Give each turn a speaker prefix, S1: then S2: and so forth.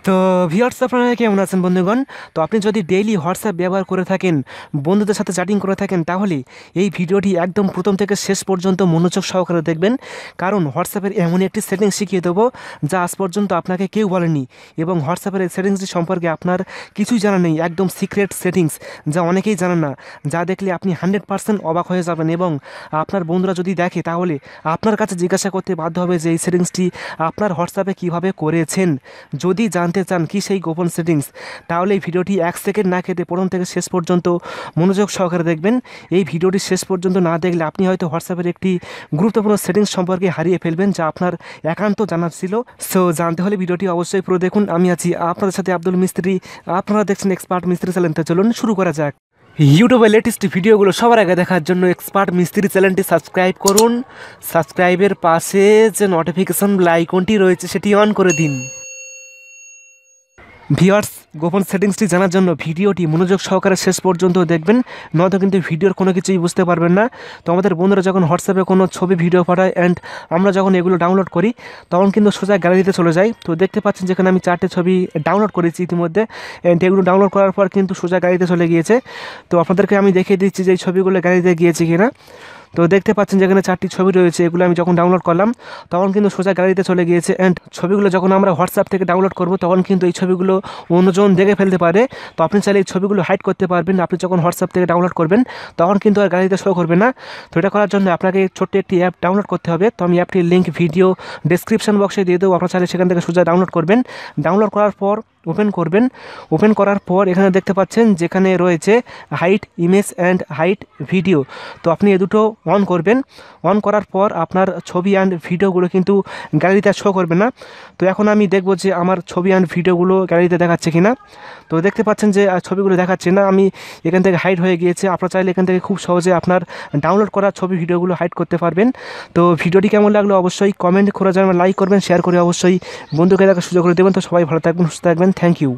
S1: তো ভিউয়ার্স আপনারা কেমন আছেন বন্ধুগণ। তো আপনি যদি ডেইলি হোয়াটসঅ্যাপ ব্যবহার করে থাকেন, বন্ধুদের সাথে চ্যাটিং করে থাকেন, তাহলে এই ভিডিওটি একদম প্রথম থেকে শেষ পর্যন্ত মনোযোগ সহকারে দেখবেন। কারণ হোয়াটসঅ্যাপের এমনই একটি সেটিংস শিখিয়ে দেবো যা আজ পর্যন্ত আপনাকে কেউ বলেনি, এবং হোয়াটসঅ্যাপের এই সেটিংসটি সম্পর্কে আপনার কিছুই জানা নেই, একদম সিক্রেট সেটিংস যা অনেকেই জানেন না, যা দেখলে আপনি 100% অবাক হয়ে যাবেন, এবং আপনার বন্ধুরা যদি দেখে তাহলে আপনার কাছে জিজ্ঞাসা করতে বাধ্য হবে যে এই সেটিংসটি আপনার হোয়াটসঅ্যাপে কীভাবে করেছেন। যদি জানতে চান কি সেই গোপন সেটিংস, তাহলে এই ভিডিওটি 1 সেকেন্ড না কেটে প্রথম থেকে শেষ পর্যন্ত মনোযোগ সহকারে দেখবেন। এই ভিডিওটি শেষ পর্যন্ত না দেখলে আপনি হয়তো হোয়াটসঅ্যাপের একটি গুরুত্বপূর্ণ সেটিংস সম্পর্কে হারিয়ে ফেলবেন, যা আপনার একান্ত জানার ছিল। সো জানতে হলে ভিডিওটি অবশ্যই পুরো দেখুন। আমি আছি আপনাদের সাথে আব্দুল মিস্ত্রি, আপনারা দেখছেন এক্সপার্ট মিস্ত্রি চ্যানেল। তো চলুন শুরু করা যাক। ইউটিউবে লেটেস্ট ভিডিওগুলো সবার আগে দেখার জন্য এক্সপার্ট মিস্ত্রি চ্যানেলটি সাবস্ক্রাইব করুন। সাবস্ক্রাইবের পাশে যে নোটিফিকেশন আইকনটি রয়েছে সেটি অন করে দিন। ভিউয়ার্স, গোপন সেটিংসটি জানার জন্য ভিডিওটি মনোযোগ সহকারে শেষ পর্যন্ত দেখবেন, নয়তো কিন্তু ভিডিওর কোনো কিছুই বুঝতে পারবেন না। তো আমাদের বন্ধুরা যখন হোয়াটসঅ্যাপে কোনো ছবি ভিডিও পাঠায় অ্যান্ড আমরা যখন এগুলো ডাউনলোড করি, তখন কিন্তু সোজা গ্যালারিতে চলে যাই। তো দেখতে পাচ্ছেন যেখানে আমি 4টে ছবি ডাউনলোড করেছি ইতিমধ্যে, অ্যান্ড এগুলো ডাউনলোড করার পর কিন্তু সোজা গ্যালারিতে চলে গিয়েছে। তো আপনাদেরকে আমি দেখিয়ে দিচ্ছি যে এই ছবিগুলো গ্যালারিতে গিয়েছে কিনা। তো দেখতে পাচ্ছেন যেখানে 4টি ছবি রয়েছে, এগুলো আমি যখন ডাউনলোড করলাম তখন কিন্তু সোজা গ্যালারিতে চলে গিয়েছে। অ্যান্ড ছবিগুলো যখন আমরা হোয়াটসঅ্যাপ থেকে ডাউনলোড করব তখন কিন্তু এই ছবিগুলো অন্যজন দেখে ফেলতে পারে। তো আপনি চাইলে এই ছবিগুলো হাইড করতে পারবেন। আপনি যখন হোয়াটসঅ্যাপ থেকে ডাউনলোড করবেন তখন কিন্তু আর গ্যালারিতে শো করবে না। তো এটা করার জন্য আপনাকে ছোট্ট একটি অ্যাপ ডাউনলোড করতে হবে। তো আমি অ্যাপটির লিঙ্ক ভিডিও ডেসক্রিপশন বক্সে দিয়ে দেবো, আপনারা চাইলে সেখান থেকে সোজা ডাউনলোড করবেন। ডাউনলোড করার পর ওপেন করবেন। ওপেন করার পর এখানে দেখতে পাচ্ছেন যেখানে রয়েছে height image and height video. তো আপনি এ দুটো অন করবেন। অন করার পর আপনার ছবি অ্যান্ড ভিডিওগুলো কিন্তু গ্যালারিতে শো করবে না। তো এখন আমি দেখব যে আমার ছবি অ্যান্ড ভিডিওগুলো গ্যালারিতে দেখাচ্ছে কি না। তো দেখতে পাচ্ছেন যে ছবিগুলো দেখাচ্ছে না, আমি এখান থেকে হাইড হয়ে গিয়েছে। আপনারা চাইলে এখান থেকে খুব সহজে আপনার ডাউনলোড করা ছবি ভিডিওগুলো হাইড করতে পারবেন। তো ভিডিওটি কেমন লাগলো অবশ্যই কমেন্ট করে জানাবেন, লাইক করবেন, শেয়ার করে অবশ্যই বন্ধুকে দেখার সুযোগ করে দেবেন। তো সবাই ভালো থাকবেন, সুস্থ থাকবেন। Thank you.